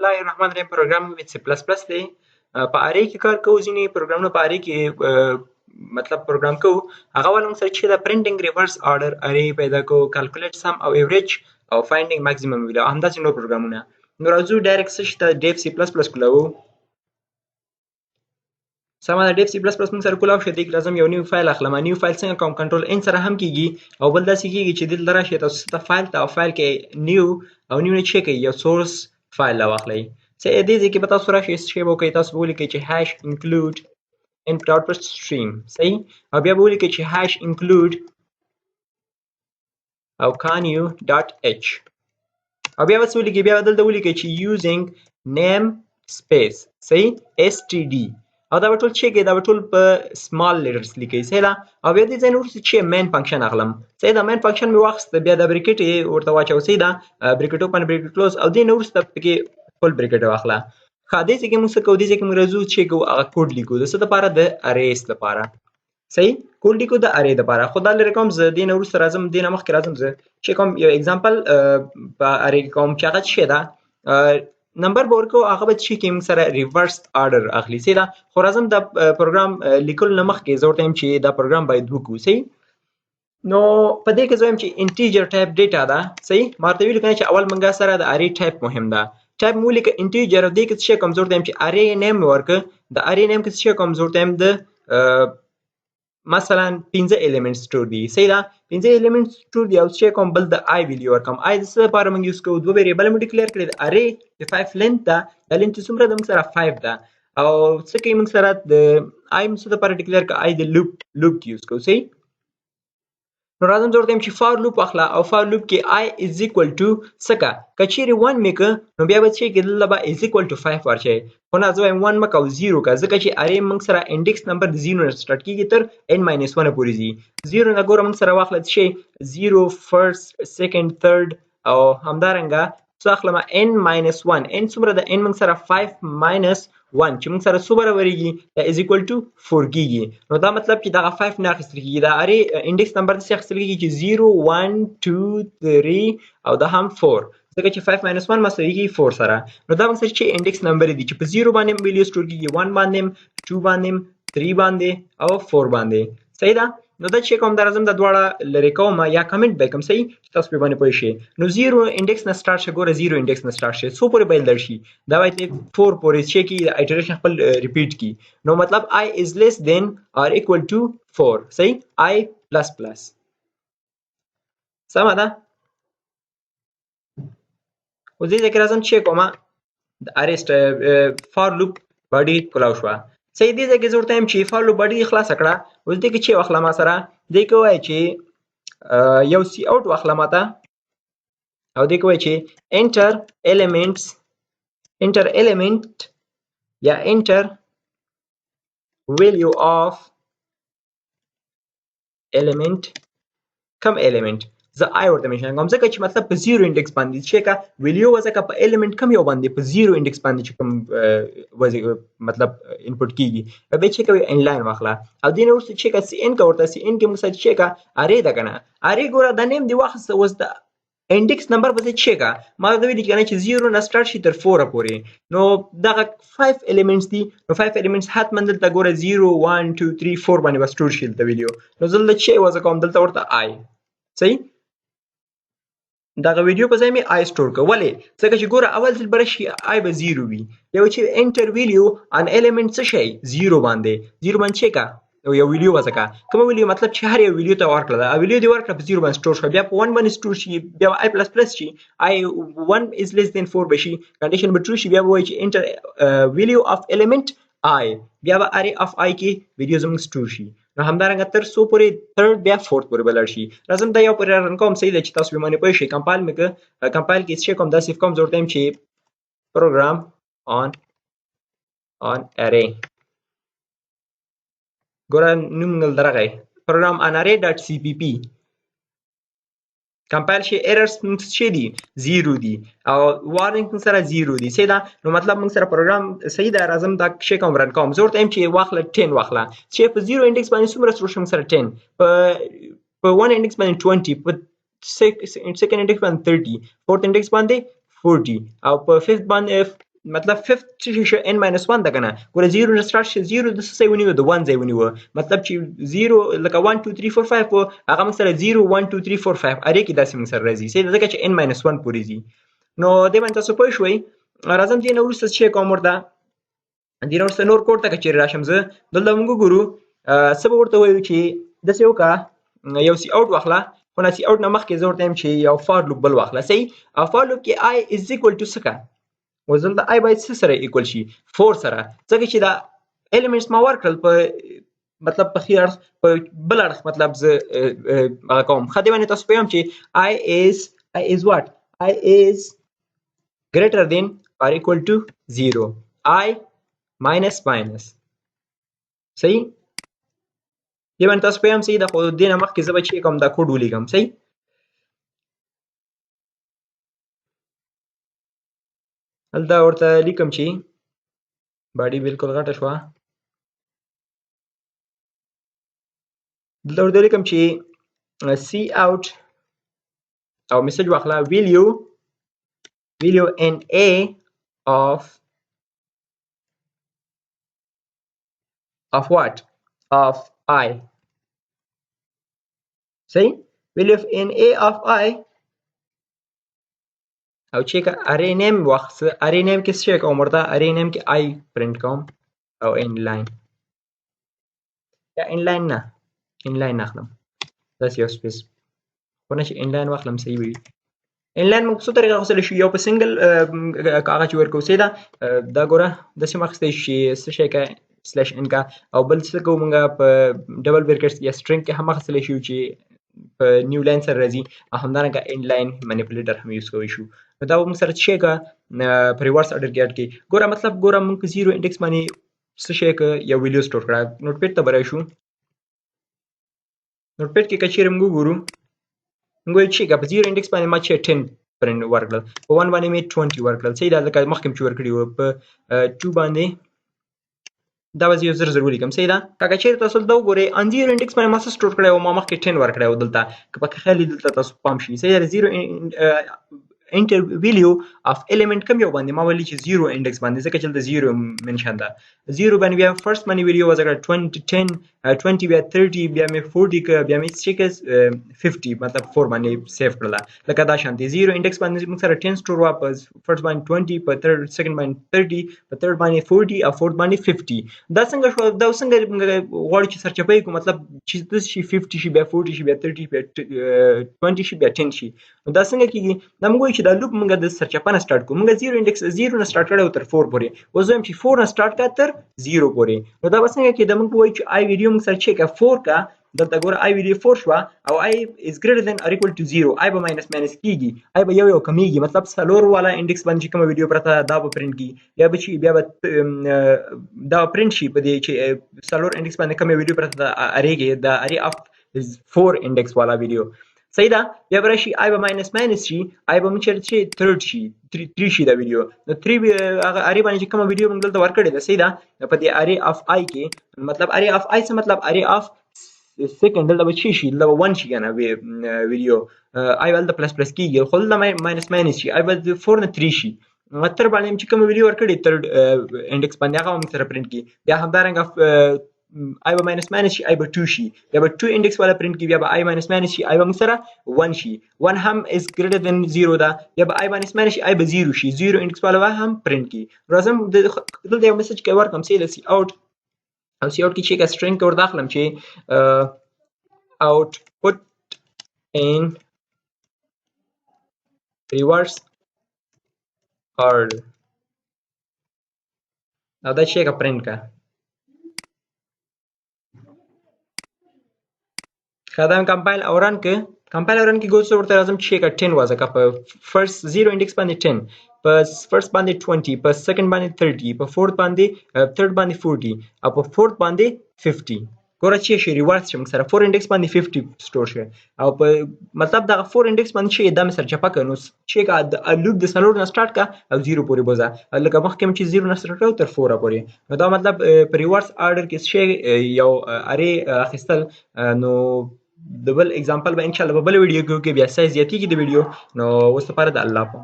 الله الرحمن الرحیم پروګرام ویت سی پلس پلس دی. په اری کې کار کوو، ځینې پروګرامونه په اری کې مطلب پروګرام کوو. هغه ول موږ سره چې د پرنټینګ ریورس آرډر اری پیدا کوو، کیلکولیټ سم او ایوریج او فایندینګ ماکسیمم ویلو، همداسې نور پروګرامونه. نو راځو ډایرکټ څه شي ته ډیف سی پلس پلس کولاو. سمه ده، ډیف سی پلس پلس موږ سره کولاو شو. دې کې لازم یو نیو فایل اخلم. نیو فایل څنګه کوم؟ کنټرول ان سره هم کیږي او بل داسې کیږي چې دلته راشي تاسو ته فایل ته او فایل کې نیو او نیو نه چک یو سورس فایل واخلئ. څه دې کې به تاسو راشي چې به کوي تاسو ولیکئ چې هاش انکلود input output stream صحیح، او بیا به ولیکئ چې هاش انکلود او کانیو ډاټ اچ او بیا به ولیکئ، بیا دلته ولیکئ چې using name space صحیح std او دا به ټول چې دا به ټول په سمال لیټرز لیکئ. صحیح ده. او بیا دې ځای نه وروسته چې مین فنکشن اخلم. صحیح ده، مین فنکشن مې واخیست، بیا د بریکټ یې ورته واچو. صحیح ده، بریکټ اوپن بریکټ کلوز او دې نه وروسته پکې فل بریکټ واخله. ښه، دې ځای کې موږ څه کوو؟ دې ځای کې موږ راځو چې کوو هغه کوډ لیکو د څه دپاره؟ د اریز دپاره. صحیح، کوډ لیکو د ارې دپاره. خو دا لرې کوم زه دې نه وروسته راځم، دې نه مخکې راځم زه چې کوم یو اګزامپل په ارې کې کوم چې هغه څه شی ده نمبر به ورکوو، هغه به چې کې موږ سره ریورس آرډر اخلي. صحیح ده، خو راځم دا پروګرام لیکلو نه مخکې زه ورته وایم چې دا پروګرام باید وکړو. صحیح، نو په دې کې زه وایم چې انټیجر ټایپ ډیټا ده. صحیح، ما ورته ویلي کنه چې اول موږ سره د ارې ټایپ مهم ده. ټایپ مو ولیکه انټیجر، او دې کې څه شی کوم؟ زه ورته وایم چې ارې نیم مې ورکړه. د ارې نیم کې څه شی کوم؟ زه ورته وایم د مثلا 15 ایلیمنټ سټور دي. صحیح ده، 15 ایلیمنټ سټور دي او څه کوم؟ بل د آی ویلیو ورکوم. آی د څه لپاره موږ یوز کوو؟ دوه ویریبل موږ ډیکلیئر کړي. د ارې د 5 لینث ده، د لینث څومره ده؟ موږ سره 5 ده. او څه کوي موږ سره؟ د آی څه لپاره ډیکلیئر کړه؟ آی د لوپ یوز کوو. صحیح، نو راځم زه ورته وایم چې فار لوپ اخله او فار لوپ کې آی از ایکوال ټو څه که؟ که چیرې 1 مې که نو بیا به څه کې دلته به از ایکوال ټو 5 ورشئ. خو نه، زه وایم 1 مه که او 0 که، ځکه چې ارې موږ سره انډیکس نمبر د 0 نه سټارټ کېږي تر n ماینس 1 پورې ځي. 0 نه ګوره موږ سره واخله څه شی؟ 0 فرست سیکنډ تھرډ او همدارنګه څه اخلم؟ n ماینس 1. n څومره ده؟ n موږ سره 5 ماینس 1 چې موږ سره څو برابرېږي؟ دا از ایکوال ټو 4 کېږي. نو دا مطلب چې دغه 5 نه اخیستل کېږي، دا ارې انډیکس نمبر داسې اخیستل کېږي چې 0 1 2 3 او دا هم 4، ځکه چې 5 ماینس 1 مساوي کېږي 4 سره. نو دا موږ سره چې انډیکس نمبر دي چې په 0 باندې ویلیو سټور کېږي، 1 باندې 2 باندې 3 باندې او 4 باندې. صحیح ده، نو دا چې کوم درځم د دواړه لرې کوم یا کمنټ به کوم. صحیح، چې تاسو په باندې پوه شئ. نو 0 انډیکس نه سٹارټ شي، ګوره 0 انډیکس نه سٹارټ شي، څو پورې به در شي؟ دا وایي 4 پورې چې کی ایټریشن خپل ریپیټ کی. نو مطلب i is less than or equal to 4. صحیح، i plus plus. سمه ده. او دې ذکر اعظم چې کومه د ارست فار لوپ باډي کولاو شو. صحیح، دې ځکه زه ورته وایم چې فار لوپ باډي خلاص کړه. اوس دې کې چې واخله ما سره دې کې وایي چې یو سی اوټ واخله ماته او دې کې وایي چې enter element یا enter value of element. کم element؟ زه آی ورته منشن کوم ځکه چې مطلب په 0 انډیکس باندې چې کا ویلیو وځکه په element کم یو باندې په 0 انډیکس باندې چې کوم مطلب انپوټ کیږي به چې کوي انلاین واخله. او دین ورته چې کا سی ان کا ورته سی ان کې موږ چې کا ارې ده کنه، ارې ګوره د نیم دی واخص وز د انډیکس نمبر به چې کا ما دا ویل کنه چې 0 نه سٹارټ شي تر 4 پورې. نو دغه 5 ایلیمنټس دي، نو 5 ایلیمنټس حتما دلته ګوره 0 1 2 3 4 باندې وستور شي د ویډیو. نو زل چې وځه کوم دلته ورته آی. صحیح، دغه ویډیو په ځای مې آی سټور کړ. ولې؟ ځکه چې ګوره اول ځل بره شي آی به 0 وي. یو چې انټر ویلیو ان ایلیمنټ څه شي 0 باندې 0 باندې چې کا یو ویډیو وځکه کوم ویډیو مطلب چې هر یو ویډیو ته ورکړه دا ویډیو دی ورکړه په 0 باندې سټور شو، بیا په 1 باندې سټور شي، بیا آی پلس پلس شي، آی 1 از لیس دین 4 بشي، کنډیشن به ټرو شي، بیا وایي چې انټر ویلیو اف ایلیمنٹ آی، بیا به ارې اف آی کې ویډیو زموږ سټور شي. نو همدارنګه تر څو پورې تھرډ بیا فورث پورې بلل شي. راځم دا یو پورې رن کوم. صحیح ده چې تاسو به باندې پوه شئ. کمپایل مې که کمپایل کې څه کوم دا صرف کوم ضرورت هم چې پروګرام آن ارې ګوره نوم درغی پروګرام ان ارې ډاټ سی پی پی کمپایل شي ایررز څه دي 0 دي او وارنینګ سره 0 دي. صحیح ده، نو مطلب موږ سره پروګرام صحیح ده. راځم دا شي کوم رن کوم زه ورته ایم چې واخله 10 واخله چې په 0 انډیکس باندې څومره سره شم سره 10، په 1 انډیکس باندې 20، په سیکنډ انډیکس باندې 30، فورث انډیکس باندې 40 او په فifth باندې مطلب ففت چې شو n minus 1 ده کنه ګوره 0 نه سٹارټ شي 0 د څه ځای ونیو د 1 ځای ونیو مطلب چې 0 لکه 1 2 3 4 5 و هغه موږ سره 0 1 2 3 4 5 اره کې داسې موږ سره راځي سي ځکه چې n minus 1 پورې ځي نو دې باندې تاسو پوه شوي راځم دې نو وروسته چې کوم ورته دې نو وروسته نور کوډ ته چې راشم زه دلته موږ ګورو څه به ورته وایو چې داسې وکړه یو سی اوټ واخله خو نه سی اوټ نه مخکې زه ورته وایم چې یو فار لوپ بل واخله صحیح او فار لوپ کې i is equal to څه کا اوس دلته i باید څه سره ایکول شي 4 سره ځکه چې دا elements ما ورکړل په مطلب په خیر په بل اړخ مطلب زه هغه کوم خو دې باندې تاسو پوهیم چې i is what i is greater than or equal to 0 i minus minus صحیح دې باندې تاسو پوهیم صحیح دا خو دې نه مخکې زه به چې کوم دا کوډ ولیکم صحیح هلته ورته لیکم چې باډي بالکل غټه شوه دلته ورته لیکم چې سی اوټ او میسج واخله will you in a of what of I صحیح will you in a of I او چې ارې نیم وخت ارې نیم کې څه کوم ورته ارې نیم کې I پرنٹ کوم او ان لاین یا ان لاین نه ان لاین اخلم داسې یو سپیس خو نه چې ان لاین واخلم صحیح وي ان لاین موږ څه طریقه غوښتلی شو یو په سنګل هغه چې ورکوو دا ګوره داسې مه اخیستی شي څه شی کا سلیش ان کا او بل څه کوو موږ په ډبل برکټس یا سټرنګ کې هم اخیستلی شو چې په نیو لاین سره راځي او همدارنګه ان لاین منیپولیټر هم یوز کولی شو نو دا به موږ سره څه شی کا په ریورس اډر کې اډ کړي ګوره مطلب ګوره موږ په 0 انډیکس باندې څه شی کا یو ویډیو سټور کړه نوټ پیډ ته به راشو نوټ پیډ کې که چیرې موږ وګورو موږ وایو چې په 0 انډیکس باندې ما چې 10 پرنټ ورکړل په 1 باندې مې 20 ورکړل صحیح دا لکه مخکې مې چې ورکړي وو په 2 باندې دا به یو زر ولیکم صحیح ده که چیرې تاسو دلته وګورئ ان 0 انډیکس باندې ما څه سټور کړی و ما مخکې 10 ورکړی و دلته که پکې خیالي دلته تاسو پام شي صحیح ده 0 انټر ویلیو اف الیمنٹ کوم یو باندې ما ویلي چې 0 انډیکس باندې ځکه چې دلته 0 منشن ده 0 باندې بیا فرست باندې ویلیو وځکه 20 10 بیا 30 بیا مې 40 که بیا مې 50 مطلب 4 باندې سیف کړله لکه دا شانتي 0 انډیکس باندې موږ سره 10 سټور واپس فرست باندې 20 په تھرد سیکنډ باندې 30 په تھرد باندې 40 او فورث باندې 50 دا څنګه شو دا څنګه غواړي چې سرچپۍ کو مطلب چې د شي 50 شي بیا 40 شي بیا 30 بیا 20 شي بیا 10 شي دا څنګه کیږي دا موږ چې دا لوپ موږ د سرچپانه سٹارټ کوو موږ 0 انډیکس 0 نه سٹارټ کړو تر 4 پورې اوس هم چې 4 نه سٹارټ کا تر 0 پورې نو دا څنګه کې دا موږ وایو چې I ویډیو موږ سره چې کا 4 کا دلته ګوره I ویډیو 4 شو او I is greater than or equal to 0 I به ماینس ماینس کیږي I به یو کمیږي مطلب سلور والا انډیکس باندې کوم ویډیو پرته دا به پرنٹ کی یا به چې بیا به دا پرنٹ شي په دې چې سلور انډیکس باندې کوم ویډیو پرته اریږي دا اری اف 4 انډیکس والا ویډیو صحیح ده بیا به راشي I به ماینس ماینس شي I به موږ چې تھرد شي 3 شي دا ویډیو نو 3 هغه اری باندې کوم ویډیو موږ دلته ورکړی ده صحیح ده په دې اری اف I کې مطلب اری اف I څه مطلب اری اف سیکنډ دلته به شي دلته 1 شي کنه ویډیو I ولته پلس پلس کیږي خو دلته ماینس ماینس شي I به 4 نه 3 شي تر باندې چې کوم ویډیو ورکړی تھرد انډیکس باندې هغه موږ سره پرنٹ کی بیا همدارنګه I به ماینس ماینس شي I به 2 شي بیا به 2 انډیکس والا پرنٹ کی بیا به I ماینس ماینس شي I به موږ سره 1 شي 1 هم is greater than 0 ده بیا به I ماینس ماینس شي I به 0 شي 0 انډیکس والا هم پرنٹ کی راځم دلته یو میسج کوي ورکم سی سی اوټ او سی اوټ کې چې کا سټرینګ ور داخلم چې output in reverse order او دا چې کا پرنٹ کا خدام کمپایل اوران کې ګوس ورته راځم چې کا 10 وازه کا په فرست 0 انډیکس باندې 10 په فرست باندې 20 په سیکنډ باندې 30 په فورث باندې تھرد باندې 40 او په فورث باندې 50 ګوره چې شي ریورس چې موږ سره 4 انډیکس باندې 50 سٹور شي او په مطلب دا 4 انډیکس باندې چې د سر چپا کنو چې کا لوپ د سلور نه سٹارټ کا او 0 پورې بوزا لکه مخکې چې 0 نه سٹارټ کړو تر 4 پورې نو دا مطلب په ریورس آرډر کې شي یو اری اخیستل نو د بل اگزامپل به ان شاء الله په بل ویډیو کې بیا سایز زیاتیږي د ویډیو نو اوس لپاره د الله په